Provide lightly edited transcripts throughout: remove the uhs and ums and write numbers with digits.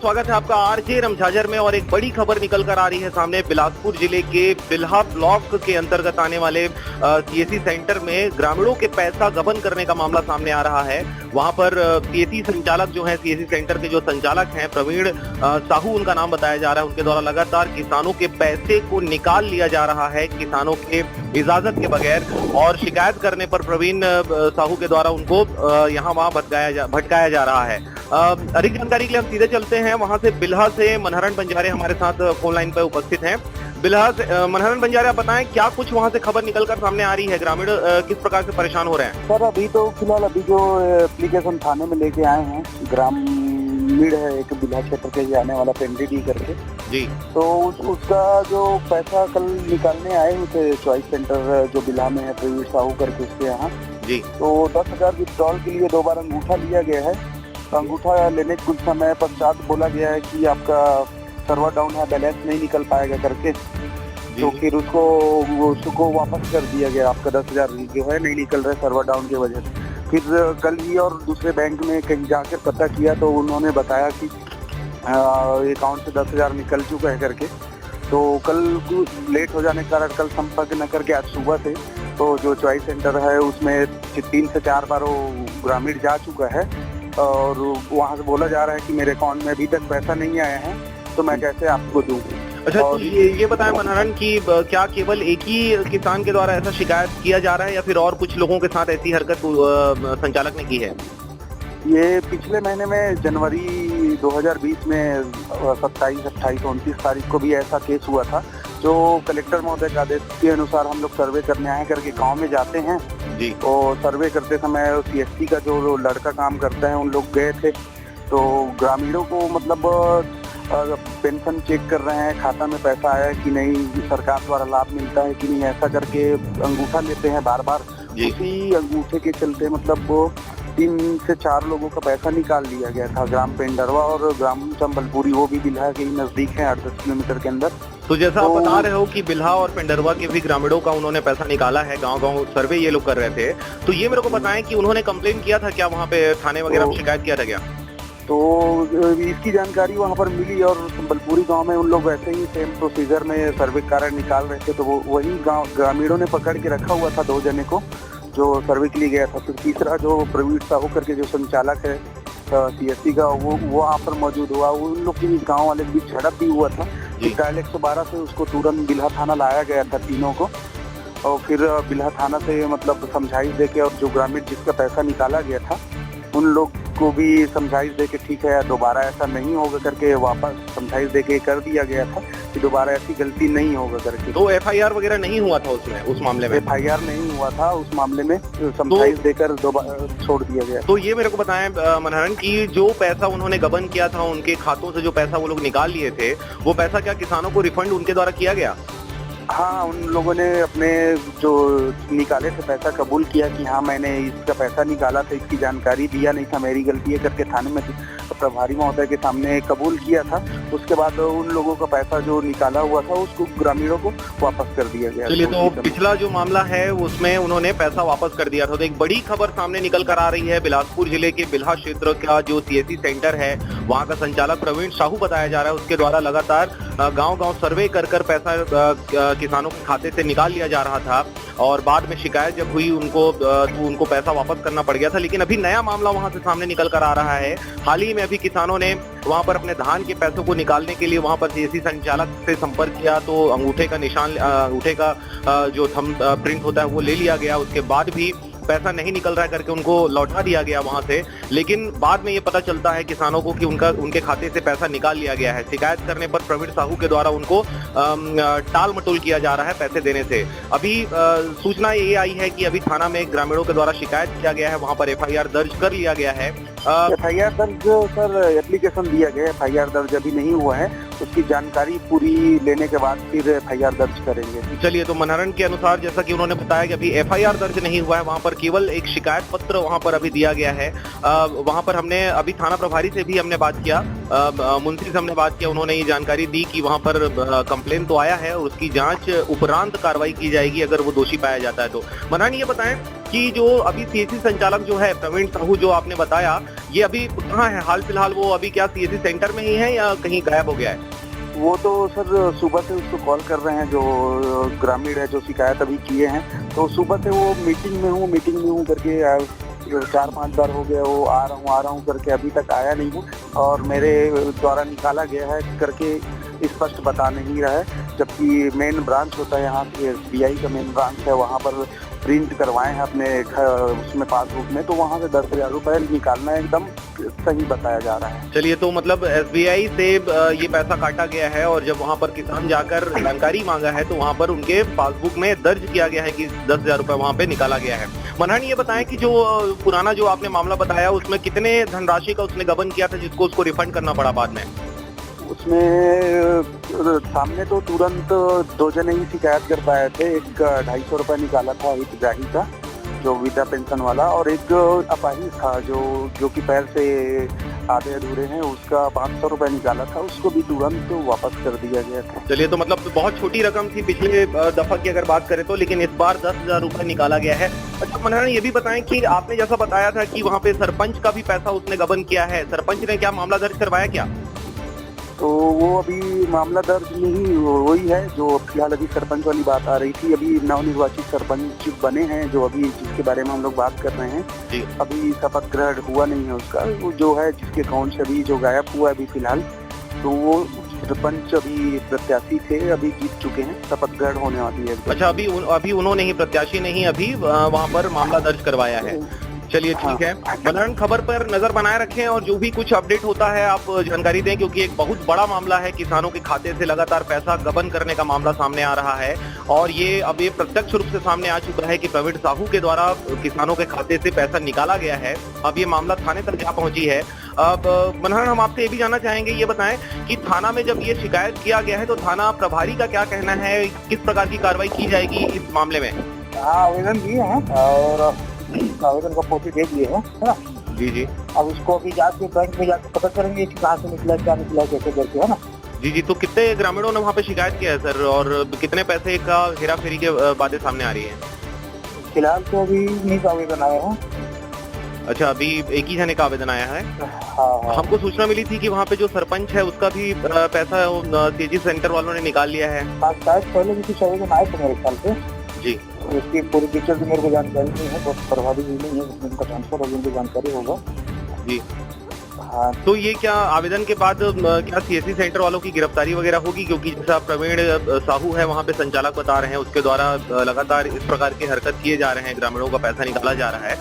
स्वागत है आपका आरजे रमझाझर में। और एक बड़ी खबर निकल कर आ रही है सामने। बिलासपुर जिले के बिल्हा ब्लॉक के अंतर्गत आने वाले सीएससी सेंटर में ग्रामीणों के पैसा गबन करने का मामला सामने आ रहा है। वहां पर सीएससी संचालक जो है, सीएससी सेंटर के जो संचालक हैं प्रवीण साहू उनका नाम बताया जा रहा है, उनके द्वारा लगातार किसानों के पैसे को निकाल लिया जा रहा है किसानों के इजाजत के बगैर। और शिकायत करने पर प्रवीण साहू के द्वारा उनको यहाँ वहां भटकाया जा रहा है। अधिक जानकारी के लिए हम सीधे चलते हैं वहां से। बिल्हा से मनहरण बंजारे हमारे साथ फोन लाइन पर उपस्थित हैं। बिल्हा से मनहरण बंजारे, आप बताएं क्या कुछ वहां से खबर निकलकर सामने आ रही है, ग्रामीण किस प्रकार से परेशान हो रहे हैं? सर अभी तो फिलहाल जो एप्लीकेशन थाने में लेके आए हैं, ग्रामीण है एक बिल्हा क्षेत्र के जाने वाला पेंडी करके जी, तो उसका जो पैसा कल निकालने आए उसे चॉइस सेंटर जो बिल्हा में है प्रवीण साहू करके उसके यहाँ जी, तो 10,000 विड्रॉल के लिए 2 बार अंगूठा लिया गया है। अंगूठा लेने के कुछ समय पश्चात बोला गया है कि आपका सर्वर डाउन है, बैलेंस नहीं निकल पाएगा करके, तो फिर उसको वापस कर दिया गया। आपका 10,000 जो है नहीं निकल रहा है सर्वर डाउन की वजह से। फिर कल ही और दूसरे बैंक में कहीं जाकर पता किया तो उन्होंने बताया कि अकाउंट से 10,000 निकल चुका है करके। तो कल लेट हो जाने के कारण कल संपर्क न करके आज सुबह से तो जो चॉइस सेंटर है उसमें 3 से 4 बार वो ग्रामीण जा चुका है और वहाँ से बोला जा रहा है कि मेरे अकाउंट में अभी तक पैसा नहीं आया है, तो मैं कैसे आपको दूँ। अच्छा, तो ये बताएं मनहरण कि क्या केवल एक ही किसान के द्वारा ऐसा शिकायत किया जा रहा है या फिर और कुछ लोगों के साथ ऐसी हरकत संचालक ने की है? ये पिछले महीने में जनवरी 2020 में 27, 28, 29 तारीख को भी ऐसा केस हुआ था, जो कलेक्टर महोदय के आदेश के अनुसार हम लोग सर्वे करने आए करके गांव में जाते हैं जी। और सर्वे करते समय सीएससी का जो लड़का काम करता है उन लोग गए थे, तो ग्रामीणों को मतलब पेंशन चेक कर रहे हैं, खाता में पैसा आया है कि नहीं, सरकार द्वारा लाभ मिलता है कि नहीं, ऐसा करके अंगूठा लेते हैं बार बार। उसी अंगूठे के चलते मतलब 3 से 4 लोगों का पैसा निकाल लिया गया था। ग्राम पेंडरवा और ग्राम संबलपुरी, वो भी बिल्हा के ही नजदीक है, 8-10 किलोमीटर के अंदर। तो जैसा आप बता रहे हो कि बिल्हा और पेंडरवा के भी ग्रामीणों का उन्होंने पैसा निकाला है, गांव-गांव सर्वे ये लोग कर रहे थे, तो ये मेरे को बताएं कि उन्होंने कंप्लेन किया था क्या वहाँ पे थाने वगैरह में शिकायत किया था क्या? तो इसकी जानकारी वहाँ पर मिली और संबलपुरी गांव में उन लोग वैसे ही सेम प्रोसीजर में सर्वे कारण निकाल रहे थे, तो वही गाँव ग्रामीणों ने पकड़ के रखा हुआ था 2 जने को जो सर्वे के लिए गया था। फिर तीसरा जो प्रवीण साहू करके जो संचालक है सीएससी का, वो वहाँ पर मौजूद हुआ। उन लोग की गाँव वाले के बीच झड़प भी हुआ था। डायल 112 से उसको तुरंत बिल्हा थाना लाया गया था तीनों को, और फिर बिल्हा थाना से मतलब समझाइश देके और जो ग्रामीण जिसका पैसा निकाला गया था उन लोग को भी समझाइश देके ठीक है दोबारा ऐसा नहीं होगा करके वापस समझाइश देके कर दिया गया था कि दोबारा ऐसी गलती नहीं होगा करके। तो एफआईआर वगैरह नहीं हुआ था उसमें, उस मामले में? एफआईआर नहीं हुआ था उस मामले में, समझाइश देकर दोबारा छोड़ दिया गया। तो ये मेरे को बताएं मनहरण कि जो पैसा उन्होंने गबन किया था, उनके खातों से जो पैसा वो लोग निकाल लिए थे, वो पैसा क्या किसानों को रिफंड उनके द्वारा किया गया? हाँ, उन लोगों ने अपने जो निकाले थे पैसा कबूल किया कि हाँ मैंने इसका पैसा निकाला था, इसकी जानकारी दिया नहीं था, मेरी गलती है करके थाने में प्रभारी महोदय के सामने कबूल किया था। उसके बाद उन लोगों का पैसा जो निकाला हुआ था उसको ग्रामीणों को वापस कर दिया गया। चलिए, तो पिछला जो मामला है उसमें उन्होंने पैसा वापस कर दिया था। तो एक बड़ी खबर सामने निकल कर आ रही है। बिलासपुर जिले के बिल्हा क्षेत्र का जो सीएससी सेंटर है, वहाँ का संचालक प्रवीण साहू बताया जा रहा है, उसके द्वारा लगातार गांव-गांव सर्वे कर पैसा किसानों के खाते से निकाल लिया जा रहा था। और बाद में शिकायत जब हुई उनको पैसा वापस करना पड़ गया था। लेकिन अभी नया मामला वहां से सामने निकल कर आ रहा है। हाल ही में अभी किसानों ने वहां पर अपने धान के पैसों को निकालने के लिए वहां पर सीएससी संचालक से संपर्क किया, तो अंगूठे का निशान, अंगूठे का जो थंब प्रिंट होता है वो ले लिया गया। उसके बाद भी पैसा नहीं निकल रहा है करके उनको लौटा दिया गया वहां से। लेकिन बाद में ये पता चलता है किसानों को कि उनके खाते से पैसा निकाल लिया गया है। शिकायत करने पर प्रवीण साहू के द्वारा उनको टाल मटोल किया जा रहा है पैसे देने से। अभी सूचना ये आई है कि अभी थाना में ग्रामीणों के द्वारा शिकायत किया गया है, वहां पर एफआईआर दर्ज कर लिया गया है। एफआईआर दर्ज सर एप्लीकेशन दिया गया है, एफआईआर दर्ज अभी नहीं हुआ है, उसकी जानकारी पूरी लेने के बाद फिर एफआईआर दर्ज करेंगे। चलिए, तो मनहरण के अनुसार जैसा कि उन्होंने बताया कि अभी एफआईआर दर्ज नहीं हुआ है, वहां पर केवल एक शिकायत पत्र वहां पर अभी दिया गया है। वहां पर हमने अभी थाना प्रभारी से भी हमने बात किया, मुंशी से हमने बात किया, उन्होंने ये जानकारी दी कि वहां पर कंप्लेन तो आया है और उसकी जांच उपरांत कार्रवाई की जाएगी अगर वो दोषी पाया जाता है तो। मनहरण, ये बताएं कि जो अभी सीएससी संचालक जो है प्रवीण साहू जो आपने बताया, ये अभी कहाँ है? हाल फिलहाल वो अभी क्या सीएससी सेंटर में ही है या कहीं गायब हो गया है? वो तो सर सुबह से उसको कॉल कर रहे हैं, जो ग्रामीण है जो शिकायत अभी किए हैं, तो सुबह से वो मीटिंग में हूँ करके 4-5 बार हो गया वो आ रहा हूँ करके अभी तक आया नहीं हूँ, और मेरे द्वारा निकाला गया है करके स्पष्ट बता नहीं रहा है। जबकि मेन ब्रांच होता है यहाँ पे SBI का मेन ब्रांच है, वहाँ पर प्रिंट करवाए हैं अपने उसमें पासबुक में, तो वहाँ से 10,000 रुपये निकालना एकदम सही बताया जा रहा है। चलिए, तो मतलब SBI से ये पैसा काटा गया है और जब वहाँ पर किसान जाकर जानकारी मांगा है तो वहाँ पर उनके पासबुक में दर्ज किया गया है कि 10,000 रुपये वहाँ पे निकाला गया है। मनहर, ये बताएं कि जो पुराना जो आपने मामला बताया उसमें कितने धनराशि का उसने गबन किया था जिसको उसको रिफंड करना पड़ा बाद में? उसमें सामने तो तुरंत 2 जने ही शिकायत कर पाए थे। एक 250 रुपये निकाला था हितग्राही का, जो वृद्धा पेंशन वाला, और एक अपाहिज था जो कि पैर से आधे अधूरे हैं, उसका 500 रुपये निकाला था, उसको भी तुरंत वापस कर दिया गया था। चलिए, तो मतलब बहुत छोटी रकम थी पिछले दफा की अगर बात करें तो, लेकिन इस बार 10,000 रुपये निकाला गया है। अच्छा मनहर, ये भी बताएं कि आपने जैसा बताया था कि वहाँ पे सरपंच का भी पैसा उसने गबन किया है, सरपंच ने क्या मामला दर्ज करवाया क्या? तो वो अभी मामला दर्ज नहीं वही है जो फिलहाल अभी सरपंच वाली बात आ रही थी। अभी नवनिर्वाचित सरपंच बने हैं जो अभी जिसके बारे में हम लोग बात कर रहे हैं, अभी शपथ ग्रहण हुआ नहीं है उसका। वो जो है जिसके अकाउंट से अभी जो गायब हुआ अभी फिलहाल, तो वो सरपंच अभी प्रत्याशी थे, अभी जीत चुके हैं, शपथ ग्रहण होने वाली है। अच्छा, अभी उन्होंने ही प्रत्याशी नहीं अभी वहाँ पर मामला दर्ज करवाया है। चलिए ठीक है मनहर, खबर पर नजर बनाए रखें और जो भी कुछ अपडेट होता है आप जानकारी दें, क्योंकि एक बहुत बड़ा मामला है। किसानों के खाते से लगातार पैसा गबन करने का मामला सामने आ रहा है और ये अब ये प्रत्यक्ष रूप से सामने आ चुका है कि प्रवीण साहू के द्वारा किसानों के खाते से पैसा निकाला गया है। अब ये मामला थाने तक जा पहुंची है। अब मनहर, हम आपसे ये भी जानना चाहेंगे, ये बताएं कि थाना में जब ये शिकायत किया गया है तो थाना प्रभारी का क्या कहना है, किस प्रकार की कार्रवाई की जाएगी इस मामले में? आवेदन दिए हैं और आवेदन का कॉपी भेज दिए हैं, है ना? जी। अब उसको अभी जाके बैंक में जाके पता करेंगे कि कहाँ से निकला, क्या निकला, कैसे करके, है ना? जी। तो कितने ग्रामीणों ने वहाँ पे शिकायत किया है सर, और कितने पैसे का हेरा फेरी के बातें सामने आ रही है? फिलहाल तो अभी नहीं आवेदन आया है। अच्छा, अभी एक ही जने का आवेदन आया है। हाँ। हमको सूचना मिली थी कि वहाँ पे जो सरपंच है उसका भी पैसा सीएससी सेंटर वालों ने निकाल लिया है। शायद पहले भी कुछ आवेदन आए थे मेरे ख्याल से। जी, उसकी पूरी पिक्चर भी मेरे को जानकारी नहीं है, बहुत प्रभावी नहीं है, उनका ट्रांसफर होगी, उनको जानकारी होगा। जी हाँ। तो ये क्या आवेदन के बाद क्या सीएससी सेंटर वालों की गिरफ्तारी वगैरह होगी? क्योंकि जैसा प्रवीण साहू है वहाँ पे संचालक बता रहे हैं, उसके द्वारा लगातार इस प्रकार की हरकत किए जा रहे हैं, ग्रामीणों का पैसा निकाला जा रहा है,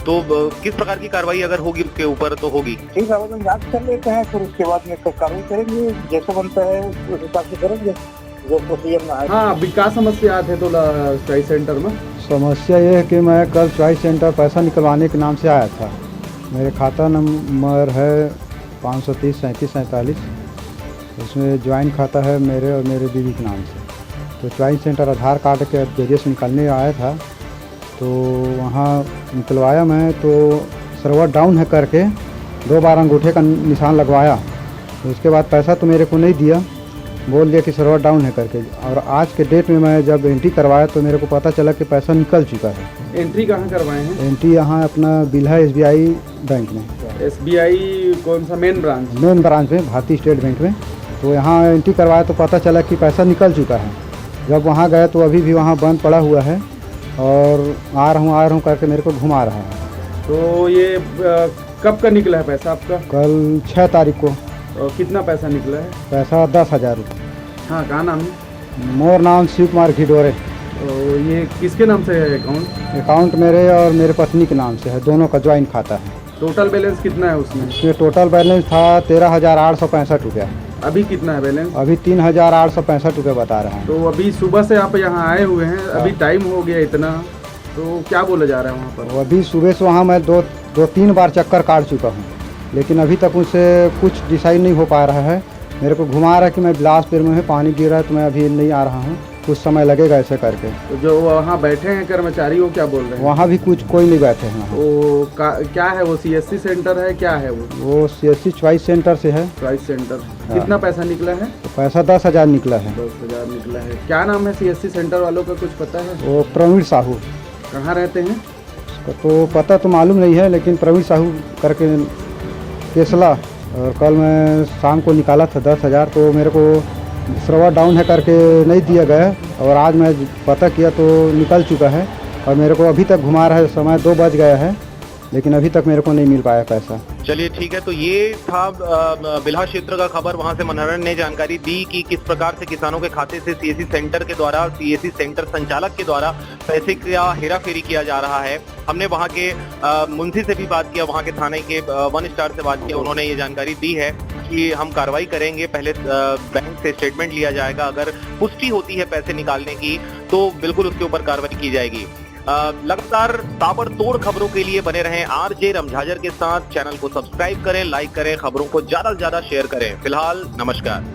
तो किस प्रकार की कार्रवाई अगर होगी उसके ऊपर तो होगी? ठीक, आवेदन जांच कर लेते हैं, फिर उसके बाद में कार्रवाई करेंगे, जैसे बनता है उस हिसाब से करेंगे। हाँ, विकास समस्या थे तो चॉइस सेंटर में समस्या ये है कि मैं कल चॉइस सेंटर पैसा निकलवाने के नाम से आया था। मेरे खाता नंबर है 530 37 47, उसमें ज्वाइंट खाता है मेरे और मेरे बीवी के नाम से। तो चॉइस सेंटर आधार कार्ड के जरिए से निकलने आया था, तो वहाँ निकलवाया मैं, तो सर्वर डाउन है करके 2 बार अंगूठे का निशान लगवाया। तो उसके बाद पैसा तो मेरे को नहीं दिया, बोल दिया कि सर्वर डाउन है करके। और आज के डेट में मैं जब एंट्री करवाया तो मेरे को पता चला कि पैसा निकल चुका है। एंट्री कहाँ करवाए हैं? एंट्री यहाँ अपना बिल्हा SBI बैंक में। SBI कौन सा मेन ब्रांच? मेन ब्रांच में, भारतीय स्टेट बैंक में। तो यहाँ एंट्री करवाया तो पता चला कि पैसा निकल चुका है। जब वहाँ गए तो अभी भी वहाँ बंद पड़ा हुआ है और आ रहा हूँ करके मेरे को घुमा रहा है। तो ये कब का निकला है पैसा आपका? कल 6 तारीख को। और कितना पैसा निकला है? पैसा 10,000 रुपये। हाँ, कहाँ नाम है? मोर नाम शिव कुमार घिडोरे। तो ये किसके नाम से है अकाउंट? अकाउंट मेरे और मेरे पत्नी के नाम से है, दोनों का ज्वाइंट खाता है। टोटल बैलेंस कितना है उसमें? इसमें टोटल बैलेंस था 13,865 रुपया। अभी कितना है बैलेंस? अभी 3,865 रुपये बता रहे हैं। तो अभी सुबह से आप यहाँ आए हुए हैं, अभी टाइम हो गया इतना, तो क्या बोला जा रहा है वहाँ पर? अभी सुबह से वहाँ मैं 2-3 बार चक्कर काट चुका हूँ, लेकिन अभी तक उनसे कुछ डिसाइड नहीं हो पा रहा है। मेरे को घुमा रहा है कि मैं बिलासपुर में है, पानी गिर रहा है तो मैं अभी नहीं आ रहा हूँ, कुछ समय लगेगा ऐसे करके। तो जो वहाँ बैठे हैं कर्मचारी वो क्या बोल रहे हैं? वहाँ भी कोई नहीं बैठे हैं। वो क्या है, वो CSC सेंटर है, क्या है वो CSC चॉइस सेंटर से है। Choice centre. कितना पैसा निकला है? तो पैसा 10,000 निकला है। 10,000 निकला है। क्या नाम है CSC सेंटर वालों का, कुछ पता है? वो प्रवीण साहू। कहाँ रहते हैं? तो पता तो मालूम नहीं है, लेकिन प्रवीण साहू करके केसला, और कल मैं शाम को निकाला था 10,000, तो मेरे को सर्वर डाउन है करके नहीं दिया गया, और आज मैं पता किया तो निकल चुका है, और मेरे को अभी तक घुमा रहा है, समय 2 बज गया है, लेकिन अभी तक मेरे को नहीं मिल पाया पैसा। चलिए ठीक है, तो ये था बिल्हा क्षेत्र का खबर। वहां से मनोरंजन ने जानकारी दी कि किस प्रकार से किसानों के खाते से सीएससी सेंटर के द्वारा, सीएससी सेंटर संचालक के द्वारा पैसे का हेराफेरी किया जा रहा है। हमने वहां के मुंशी से भी बात किया, वहां के थाने के 1 स्टार से बात किया, उन्होंने ये जानकारी दी है कि हम कार्रवाई करेंगे, पहले बैंक से स्टेटमेंट लिया जाएगा, अगर पुष्टि होती है पैसे निकालने की तो बिल्कुल उसके ऊपर कार्रवाई की जाएगी। लगातार ताबड़तोड़ खबरों के लिए बने रहें आरजे रमझाजर के साथ। चैनल को सब्सक्राइब करें, लाइक करें, खबरों को ज्यादा से ज्यादा शेयर करें। फिलहाल नमस्कार।